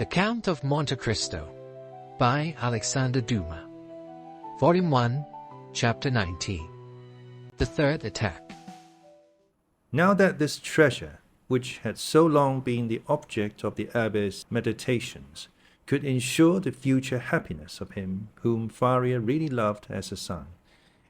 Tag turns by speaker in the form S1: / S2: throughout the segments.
S1: The Count of Monte Cristo by Alexandre Dumas. Volume 1, Chapter 19. The Third Attack.
S2: Now that this treasure, which had so long been the object of the Abbe's meditations, could ensure the future happiness of him whom Faria really loved as a son,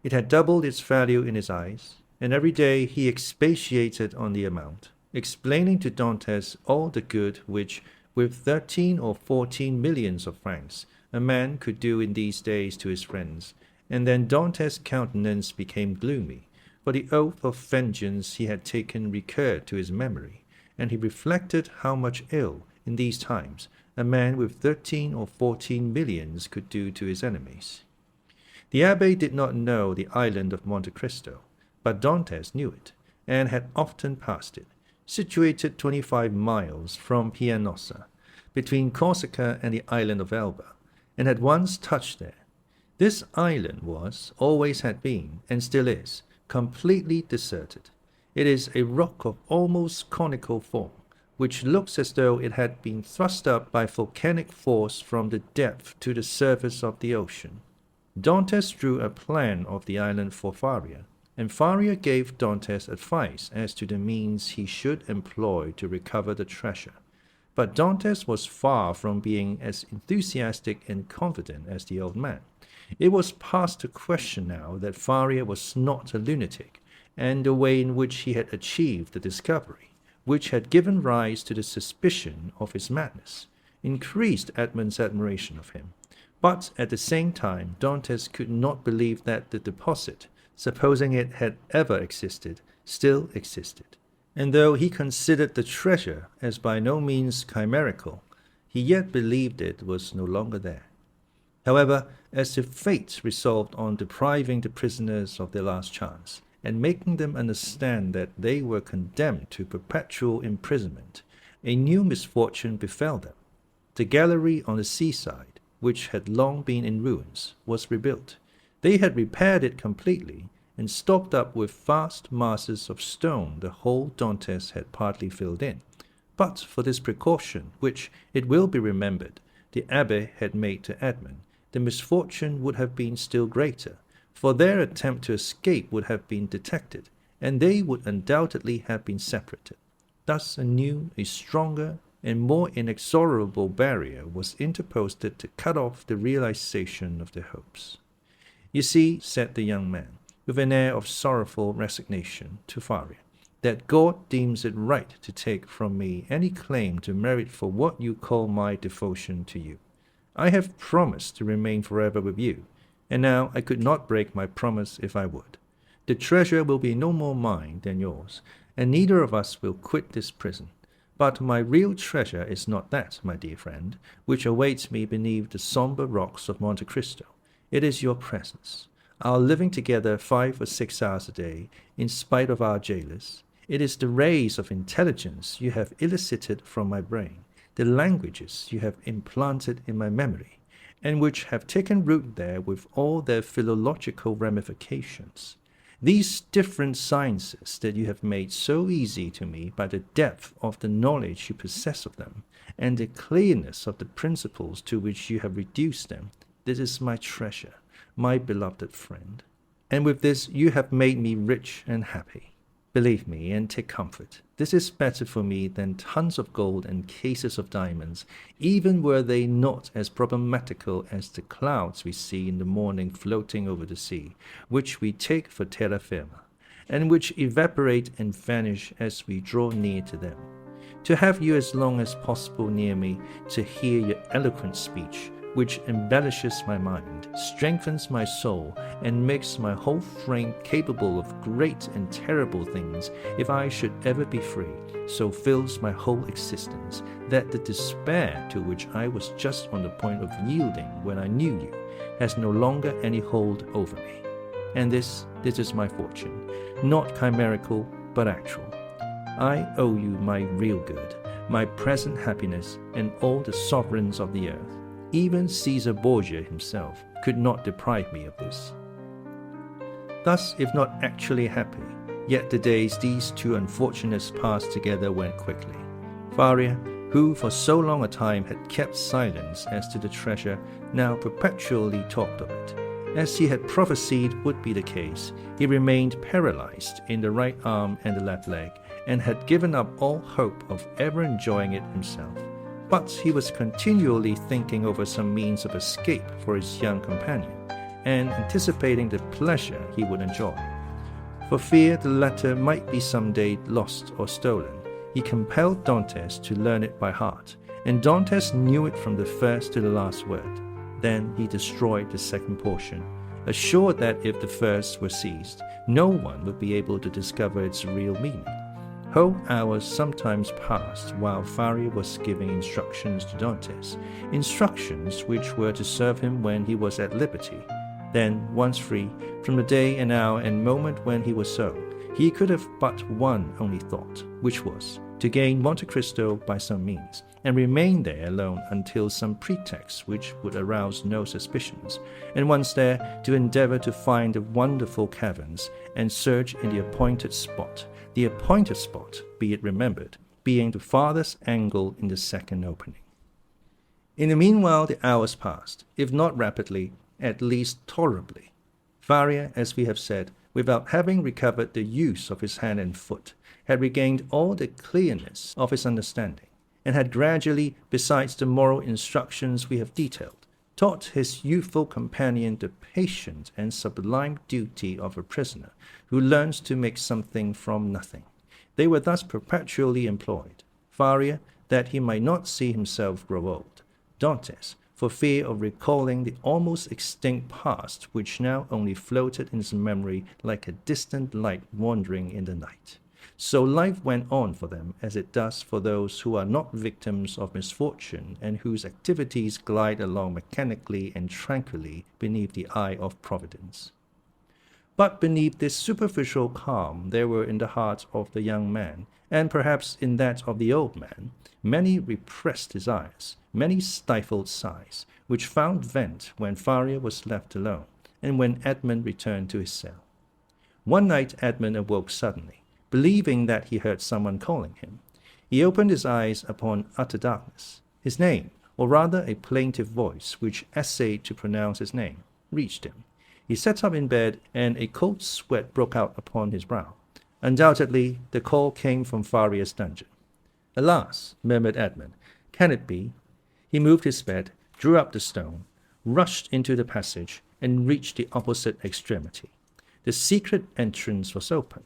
S2: it had doubled its value in his eyes, and every day he expatiated on the amount, explaining to Dantes all the good which, with 13 or 14 millions of francs, a man could do in these days to his friends. And then Dantes' countenance became gloomy, for the oath of vengeance he had taken recurred to his memory, and he reflected how much ill, in these times, a man with 13 or 14 millions could do to his enemies. The Abbe did not know the island of Monte Cristo, but Dantes knew it, and had often passed it, situated 25 miles from Pianosa, between Corsica and the island of Elba, and had once touched there. This island was, always had been, and still is, completely deserted. It is a rock of almost conical form, which looks as though it had been thrust up by volcanic force from the depth to the surface of the ocean. Dantes drew a plan of the island for Faria, and Faria gave Dantes advice as to the means he should employ to recover the treasure. But Dantes was far from being as enthusiastic and confident as the old man. It was past the question now that Faria was not a lunatic, and the way in which he had achieved the discovery, which had given rise to the suspicion of his madness, increased Edmund's admiration of him. But at the same time, Dantes could not believe that the deposit, supposing it had ever existed, still existed. And though he considered the treasure as by no means chimerical, he yet believed it was no longer there. However, as if fate resolved on depriving the prisoners of their last chance, and making them understand that they were condemned to perpetual imprisonment, a new misfortune befell them. The gallery on the seaside, which had long been in ruins, was rebuilt. They had repaired it completely, and stopped up with vast masses of stone the hole Dantes had partly filled in. But for this precaution, which, it will be remembered, the Abbe had made to Edmund, the misfortune would have been still greater, for their attempt to escape would have been detected, and they would undoubtedly have been separated. Thus a new, a stronger, and more inexorable barrier was interposed to cut off the realization of their hopes. "You see," said the young man, with an air of sorrowful resignation, to Faria, "that God deems it right to take from me any claim to merit for what you call my devotion to you. I have promised to remain forever with you, and now I could not break my promise if I would. The treasure will be no more mine than yours, and neither of us will quit this prison. But my real treasure is not that, my dear friend, which awaits me beneath the sombre rocks of Monte Cristo. It is your presence, our living together 5 or 6 hours a day, in spite of our jailers. It is the rays of intelligence you have elicited from my brain, the languages you have implanted in my memory, and which have taken root there with all their philological ramifications. These different sciences that you have made so easy to me by the depth of the knowledge you possess of them, and the clearness of the principles to which you have reduced them, this is my treasure, my beloved friend. And with this you have made me rich and happy. Believe me, and take comfort. This is better for me than tons of gold and cases of diamonds, even were they not as problematical as the clouds we see in the morning floating over the sea, which we take for terra firma, and which evaporate and vanish as we draw near to them. To have you as long as possible near me, to hear your eloquent speech, which embellishes my mind, strengthens my soul, and makes my whole frame capable of great and terrible things if I should ever be free, so fills my whole existence, that the despair to which I was just on the point of yielding when I knew you, has no longer any hold over me. And this is my fortune, not chimerical, but actual. I owe you my real good, my present happiness, and all the sovereigns of the earth. Even Caesar Borgia himself could not deprive me of this." Thus, if not actually happy, yet the days these two unfortunates passed together went quickly. Faria, who for so long a time had kept silence as to the treasure, now perpetually talked of it. As he had prophesied would be the case, he remained paralyzed in the right arm and the left leg, and had given up all hope of ever enjoying it himself. But he was continually thinking over some means of escape for his young companion, and anticipating the pleasure he would enjoy. For fear the latter might be some day lost or stolen, he compelled Dantes to learn it by heart, and Dantes knew it from the first to the last word. Then he destroyed the second portion, assured that if the first were seized, no one would be able to discover its real meaning. Whole hours sometimes passed while Faria was giving instructions to Dantes, instructions which were to serve him when he was at liberty. Then, once free, from the day and hour and moment when he was so, he could have but one only thought, which was to gain Monte Cristo by some means, and remain there alone until some pretext which would arouse no suspicions, and once there to endeavor to find the wonderful caverns and search in the appointed spot, be it remembered, being the farthest angle in the second opening. In the meanwhile the hours passed, if not rapidly, at least tolerably. Faria, as we have said, without having recovered the use of his hand and foot, had regained all the clearness of his understanding, and had gradually, besides the moral instructions we have detailed, taught his youthful companion the patient and sublime duty of a prisoner who learns to make something from nothing. They were thus perpetually employed, Faria, that he might not see himself grow old, Dantes, for fear of recalling the almost extinct past which now only floated in his memory like a distant light wandering in the night. So life went on for them as it does for those who are not victims of misfortune and whose activities glide along mechanically and tranquilly beneath the eye of Providence. But beneath this superficial calm there were in the heart of the young man, and perhaps in that of the old man, many repressed desires, many stifled sighs, which found vent when Faria was left alone, and when Edmund returned to his cell. One night Edmund awoke suddenly, believing that he heard someone calling him. He opened his eyes upon utter darkness. His name, or rather a plaintive voice which essayed to pronounce his name, reached him. He sat up in bed, and a cold sweat broke out upon his brow. Undoubtedly, the call came from Faria's dungeon. "Alas," murmured Edmund, "can it be?" He moved his bed, drew up the stone, rushed into the passage, and reached the opposite extremity. The secret entrance was open.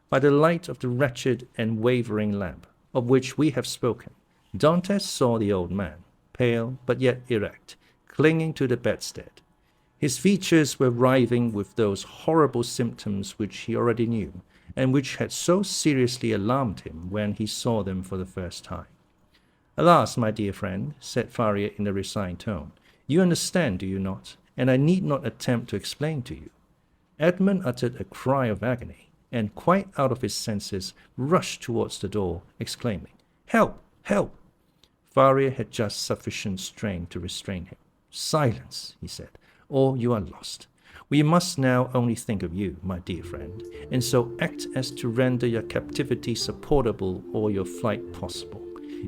S2: By the light of the wretched and wavering lamp, of which we have spoken, Dantes saw the old man, pale but yet erect, clinging to the bedstead. His features were writhing with those horrible symptoms which he already knew, and which had so seriously alarmed him when he saw them for the first time. "Alas, my dear friend," said Faria in a resigned tone, "you understand, do you not? And I need not attempt to explain to you." Edmund uttered a cry of agony, and quite out of his senses, rushed towards the door, exclaiming, "Help! Help!" Faria had just sufficient strength to restrain him. "Silence," he said, "or you are lost. We must now only think of you, my dear friend, and so act as to render your captivity supportable or your flight possible.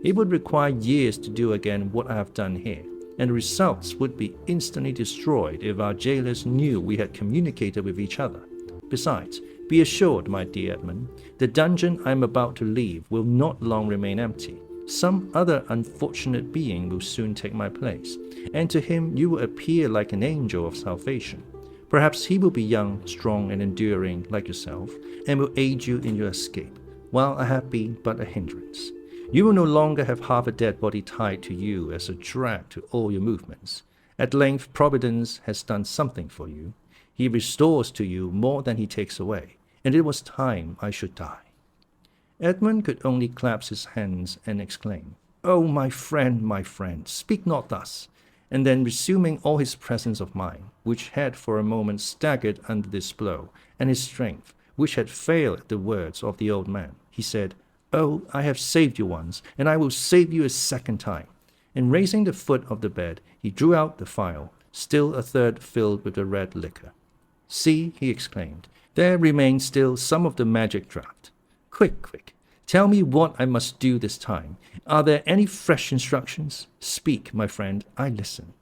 S2: It would require years to do again what I have done here, and the results would be instantly destroyed if our jailers knew we had communicated with each other. Besides, be assured, my dear Edmund, the dungeon I am about to leave will not long remain empty. Some other unfortunate being will soon take my place, and to him you will appear like an angel of salvation. Perhaps he will be young, strong, and enduring like yourself, and will aid you in your escape, while I have been but a hindrance. You will no longer have half a dead body tied to you as a drag to all your movements. At length Providence has done something for you. He restores to you more than he takes away, and it was time I should die." Edmund could only clasp his hands and exclaim, "Oh, my friend, speak not thus," and then resuming all his presence of mind, which had for a moment staggered under this blow, and his strength, which had failed at the words of the old man, he said, "Oh, I have saved you once, and I will save you a second time." And raising the foot of the bed, he drew out the phial, still a third filled with the red liquor. "See," he exclaimed, "there remains still some of the magic draught. Quick, Tell me what I must do this time. Are there any fresh instructions? Speak, my friend, I listen.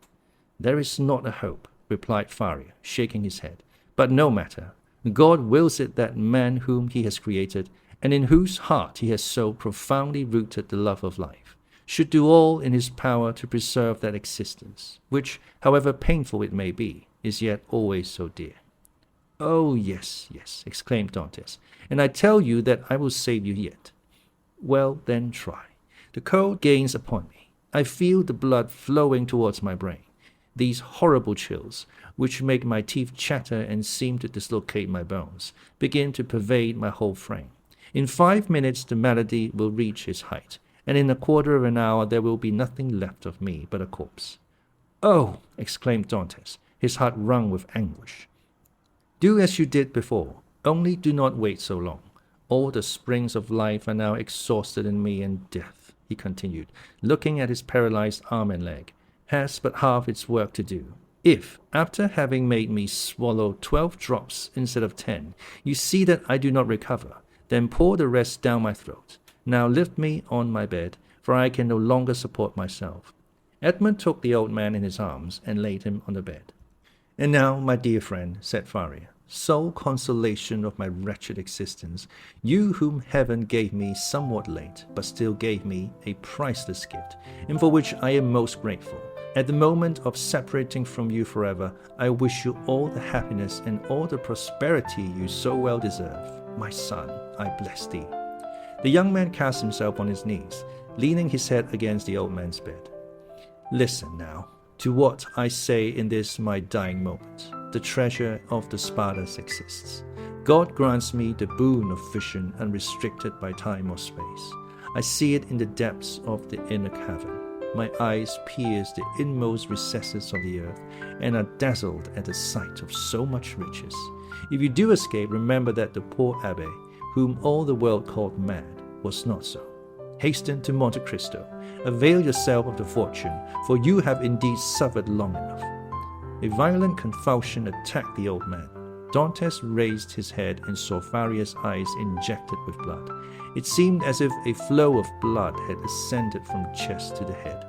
S2: There is not a hope, replied Faria, shaking his head. But no matter. God wills it that man whom he has created, and in whose heart he has so profoundly rooted the love of life, should do all in his power to preserve that existence, which, however painful it may be, is yet always so dear. Oh, yes, yes, exclaimed Dantes, and I tell you that I will save you yet. Well, then try. The cold gains upon me. I feel the blood flowing towards my brain. These horrible chills, which make my teeth chatter and seem to dislocate my bones, begin to pervade my whole frame. In 5 minutes the malady will reach its height, and in a quarter of an hour there will be nothing left of me but a corpse. Oh, exclaimed Dantes, his heart wrung with anguish. Do as you did before, only do not wait so long. All the springs of life are now exhausted in me, and death, he continued, looking at his paralyzed arm and leg, has but half its work to do. If, after having made me swallow 12 drops instead of 10, you see that I do not recover, then pour the rest down my throat. Now lift me on my bed, for I can no longer support myself. Edmund took the old man in his arms and laid him on the bed. And now, my dear friend, said Faria, sole consolation of my wretched existence, you whom heaven gave me somewhat late, but still gave me a priceless gift, and for which I am most grateful. At the moment of separating from you forever, I wish you all the happiness and all the prosperity you so well deserve. My son, I bless thee. The young man cast himself on his knees, leaning his head against the old man's bed. Listen now to what I say in this my dying moment. The treasure of the Spartas exists. God grants me the boon of vision unrestricted by time or space. I see it in the depths of the inner cavern. My eyes pierce the inmost recesses of the earth and are dazzled at the sight of so much riches. If you do escape, remember that the poor Abbe, whom all the world called mad, was not so. Hasten to Monte Cristo. Avail yourself of the fortune, for you have indeed suffered long enough. A violent convulsion attacked the old man. Dantes raised his head and saw Faria's eyes injected with blood. It seemed as if a flow of blood had ascended from the chest to the head.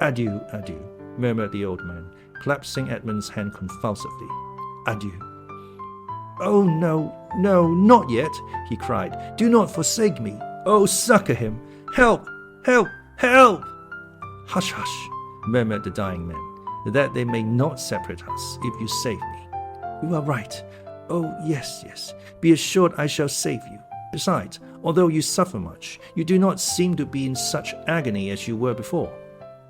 S2: Adieu, adieu, murmured the old man, clasping Edmund's hand convulsively. Adieu. Oh, no, no, not yet, he cried. Do not forsake me. Oh, succor him. Help, help, help! Hush, hush, murmured the dying man, that they may not separate us if you save me. You are right. Oh, yes, yes. Be assured I shall save you. Besides, although you suffer much, you do not seem to be in such agony as you were before.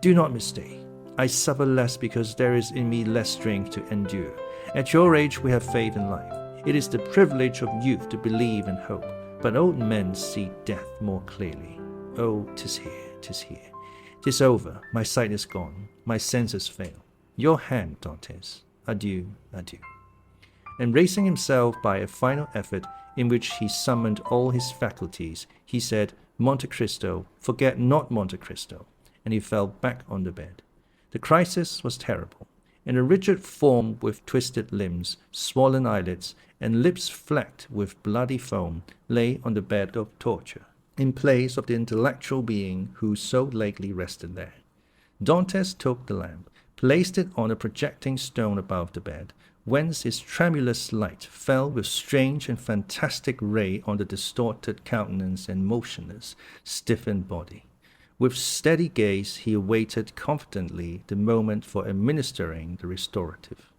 S2: Do not mistake. I suffer less because there is in me less strength to endure. At your age we have faith in life. It is the privilege of youth to believe and hope, but old men see death more clearly. Oh, 'tis here, 'tis here. 'Tis over, my sight is gone, my senses fail. Your hand, Dantes. Adieu, adieu. And raising himself by a final effort in which he summoned all his faculties, he said, Monte Cristo, forget not Monte Cristo, and he fell back on the bed. The crisis was terrible, and a rigid form with twisted limbs, swollen eyelids, and lips flecked with bloody foam lay on the bed of torture, in place of the intellectual being who so lately rested there. Dantes took the lamp, placed it on a projecting stone above the bed, whence its tremulous light fell with strange and fantastic ray on the distorted countenance and motionless, stiffened body. With steady gaze he awaited confidently the moment for administering the restorative.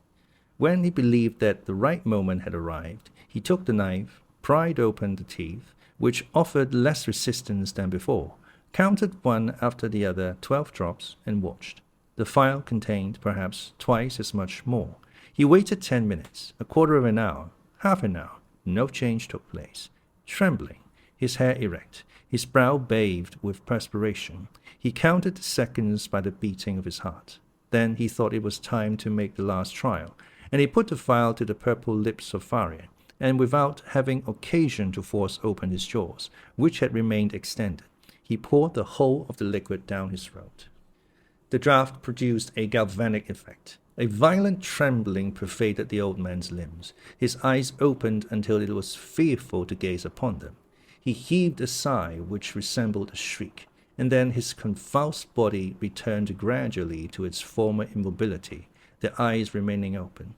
S2: When he believed that the right moment had arrived, he took the knife, pried open the teeth, which offered less resistance than before, counted one after the other 12 drops, and watched. The phial contained perhaps twice as much more. He waited 10 minutes, a quarter of an hour, half an hour. No change took place. Trembling, his hair erect, his brow bathed with perspiration, he counted the seconds by the beating of his heart. Then he thought it was time to make the last trial, and he put the phial to the purple lips of Faria, and without having occasion to force open his jaws, which had remained extended, he poured the whole of the liquid down his throat. The draught produced a galvanic effect. A violent trembling pervaded the old man's limbs. His eyes opened until it was fearful to gaze upon them. He heaved a sigh which resembled a shriek, and then his convulsed body returned gradually to its former immobility, the eyes remaining open.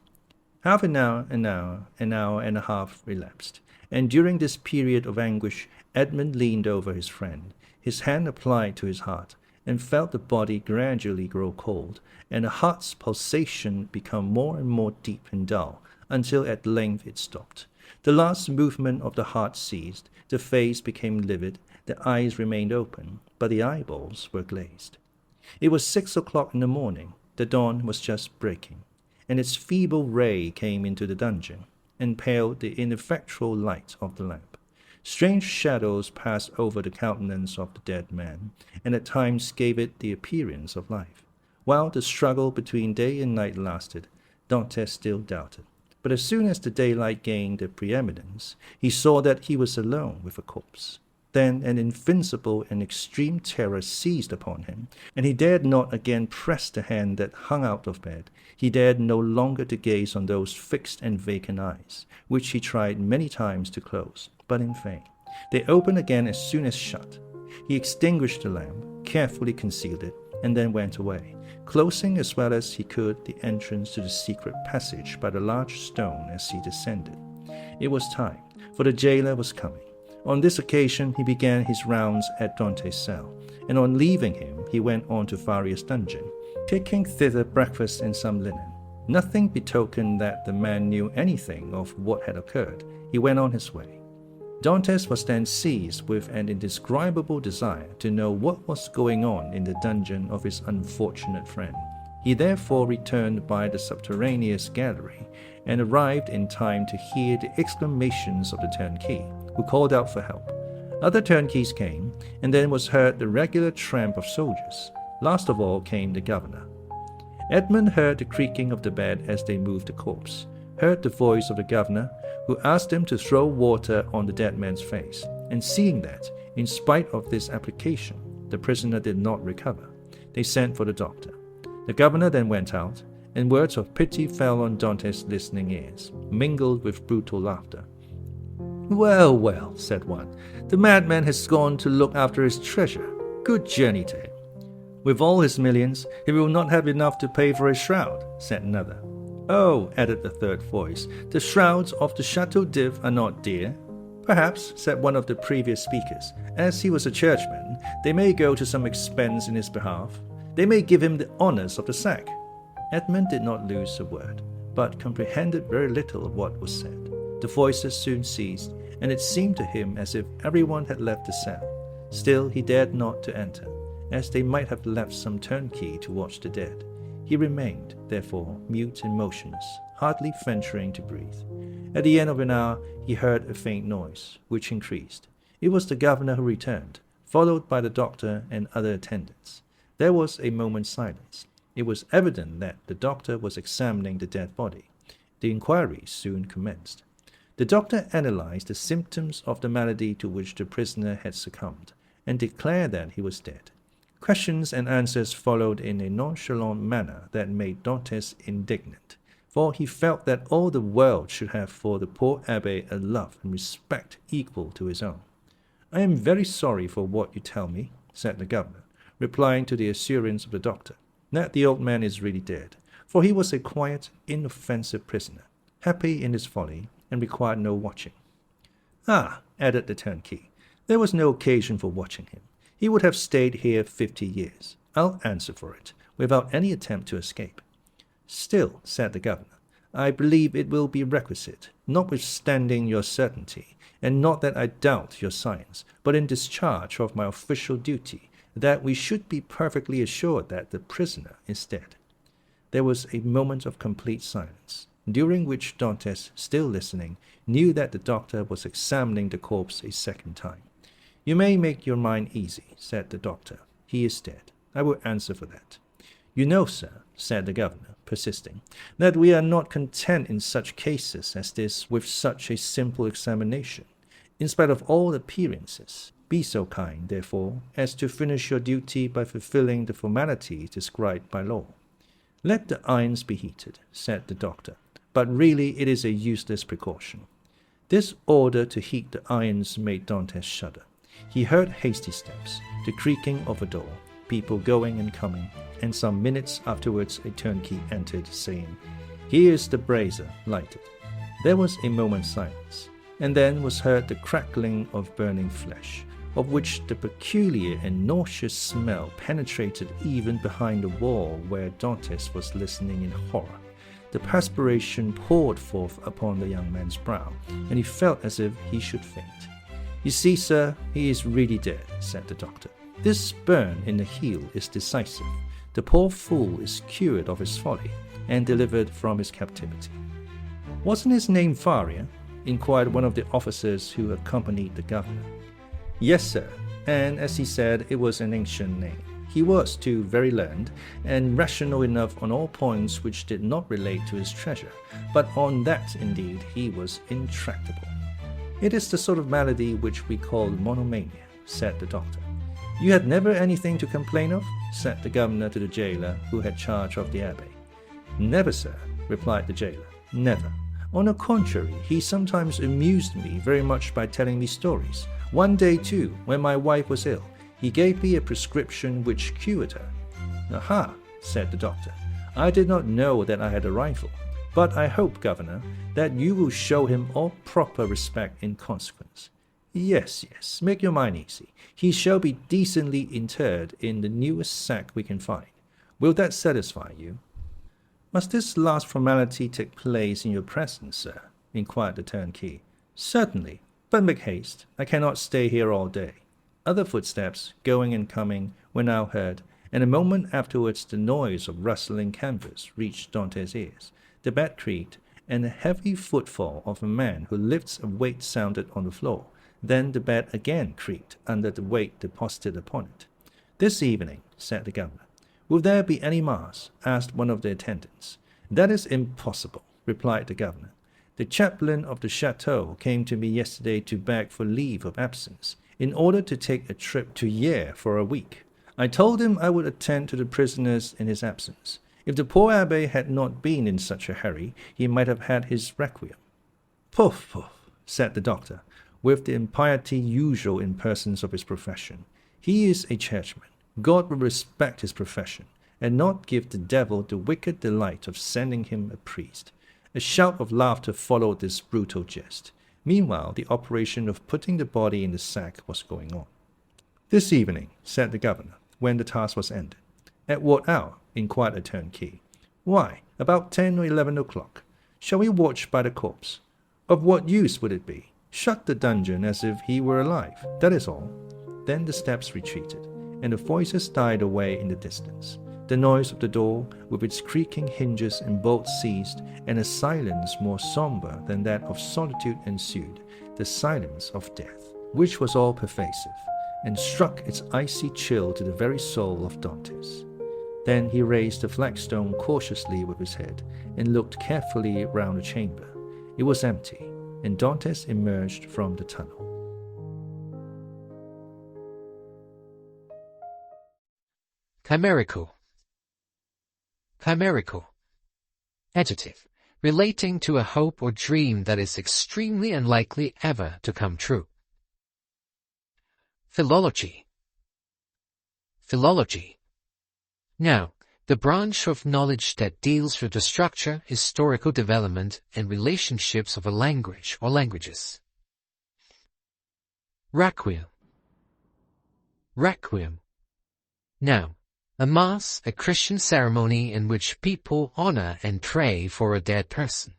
S2: Half an hour and a half elapsed, and during this period of anguish Edmund leaned over his friend, his hand applied to his heart, and felt the body gradually grow cold, and the heart's pulsation become more and more deep and dull, until at length it stopped. The last movement of the heart ceased, the face became livid, the eyes remained open, but the eyeballs were glazed. It was 6 o'clock in the morning. The dawn was just breaking, and its feeble ray came into the dungeon, and paled the ineffectual light of the lamp. Strange shadows passed over the countenance of the dead man, and at times gave it the appearance of life. While the struggle between day and night lasted, Dantes still doubted. But as soon as the daylight gained the preeminence, he saw that he was alone with a corpse. Then an invincible and extreme terror seized upon him, and he dared not again press the hand that hung out of bed. He dared no longer to gaze on those fixed and vacant eyes, which he tried many times to close, but in vain. They opened again as soon as shut. He extinguished the lamp, carefully concealed it, and then went away, closing as well as he could the entrance to the secret passage by the large stone as he descended. It was time, for the jailer was coming. On this occasion he began his rounds at Dantes' cell, and on leaving him he went on to Faria's dungeon, taking thither breakfast and some linen. Nothing betokened that the man knew anything of what had occurred. He went on his way. Dantes was then seized with an indescribable desire to know what was going on in the dungeon of his unfortunate friend. He therefore returned by the subterraneous gallery, and arrived in time to hear the exclamations of the turnkey, who called out for help. Other turnkeys came, and then was heard the regular tramp of soldiers. Last of all came the governor. Edmund heard the creaking of the bed as they moved the corpse, heard the voice of the governor, who asked him to throw water on the dead man's face, and seeing that, in spite of this application, the prisoner did not recover, they sent for the doctor. The governor then went out, and words of pity fell on Dantes' listening ears, mingled with brutal laughter. "Well, well," said one, "the madman has gone to look after his treasure. Good journey to him." "With all his millions, he will not have enough to pay for his shroud," said another. "Oh," added the third voice, "the shrouds of the Chateau d'If are not dear." "Perhaps," said one of the previous speakers, "as he was a churchman, they may go to some expense in his behalf. They may give him the honours of the sack." Edmund did not lose a word, but comprehended very little of what was said. The voices soon ceased, and it seemed to him as if everyone had left the cell. Still he dared not to enter, as they might have left some turnkey to watch the dead. He remained, therefore, mute and motionless, hardly venturing to breathe. At the end of an hour he heard a faint noise, which increased. It was the governor who returned, followed by the doctor and other attendants. There was a moment's silence. It was evident that the doctor was examining the dead body. The inquiry soon commenced. The doctor analyzed the symptoms of the malady to which the prisoner had succumbed, and declared that he was dead. Questions and answers followed in a nonchalant manner that made Dantes indignant, for he felt that all the world should have for the poor abbé a love and respect equal to his own. "I am very sorry for what you tell me," said the governor, replying to the assurance of the doctor, that the old man is really dead, for he was a quiet, inoffensive prisoner, happy in his folly, and required no watching. "Ah," added the turnkey, "there was no occasion for watching him. He would have stayed here 50 years. I'll answer for it, without any attempt to escape." "Still," said the governor, "I believe it will be requisite, notwithstanding your certainty, and not that I doubt your science, but in discharge of my official duty, that we should be perfectly assured that the prisoner is dead." There was a moment of complete silence, during which Dantes, still listening, knew that the doctor was examining the corpse a second time. "You may make your mind easy," said the doctor. "He is dead. I will answer for that." "You know, sir," said the governor, persisting, "that we are not content in such cases as this with such a simple examination, in spite of all appearances. Be so kind, therefore, as to finish your duty by fulfilling the formalities described by law." "Let the irons be heated," said the doctor, "but really it is a useless precaution." This order to heat the irons made Dantes shudder. He heard hasty steps, the creaking of a door, people going and coming, and some minutes afterwards a turnkey entered, saying, "Here's the brazier lighted." There was a moment's silence, and then was heard the crackling of burning flesh, of which the peculiar and nauseous smell penetrated even behind the wall where Dantes was listening in horror. The perspiration poured forth upon the young man's brow, and he felt as if he should faint. "You see, sir, he is really dead," said the doctor. "This burn in the heel is decisive. The poor fool is cured of his folly, and delivered from his captivity." "Wasn't his name Faria?" inquired one of the officers who accompanied the governor. "Yes, sir, and as he said, it was an ancient name. He was, too, very learned, and rational enough on all points which did not relate to his treasure, but on that, indeed, he was intractable." "It is the sort of malady which we call monomania," said the doctor. "You had never anything to complain of?" said the governor to the jailer who had charge of the abbey. "Never, sir," replied the jailer. "Never. On the contrary, he sometimes amused me very much by telling me stories. One day, too, when my wife was ill, he gave me a prescription which cured her." "Aha," said the doctor. "I did not know that I had a rival. But I hope, governor, that you will show him all proper respect in consequence." Yes, make your mind easy. He shall be decently interred in the newest sack we can find. Will that satisfy you?" "Must this last formality take place in your presence, sir?" inquired the turnkey. "Certainly, but make haste. I cannot stay here all day." Other footsteps, going and coming, were now heard, and a moment afterwards the noise of rustling canvas reached Dantes' ears. The bed creaked, and a heavy footfall of a man who lifts a weight sounded on the floor. Then the bed again creaked under the weight deposited upon it. "This evening," said the governor. "Will there be any mass?" asked one of the attendants. "That is impossible," replied the governor. "The chaplain of the chateau came to me yesterday to beg for leave of absence, in order to take a trip to Eyre for a week. I told him I would attend to the prisoners in his absence. If the poor abbe had not been in such a hurry, he might have had his requiem." "Poof, poof," said the doctor, with the impiety usual in persons of his profession. "He is a churchman. God will respect his profession, and not give the devil the wicked delight of sending him a priest." A shout of laughter followed this brutal jest. Meanwhile, the operation of putting the body in the sack was going on. "This evening," said the governor, when the task was ended. "At what hour?" inquired a turnkey. "Why, about 10 or 11 o'clock. Shall we watch by the corpse?" "Of what use would it be? Shut the dungeon as if he were alive, that is all." Then the steps retreated, and the voices died away in the distance. The noise of the door, with its creaking hinges and bolts, ceased, and a silence more sombre than that of solitude ensued, the silence of death, which was all pervasive, and struck its icy chill to the very soul of Dantes. Then he raised the flagstone cautiously with his head, and looked carefully round the chamber. It was empty, and Dantes emerged from the tunnel.
S1: Chimerical. Chimerical. Adjective, relating to a hope or dream that is extremely unlikely ever to come true. Philology. Philology. Now, the branch of knowledge that deals with the structure, historical development, and relationships of a language or languages. Requiem. Requiem. Now, a mass, a Christian ceremony in which people honor and pray for a dead person.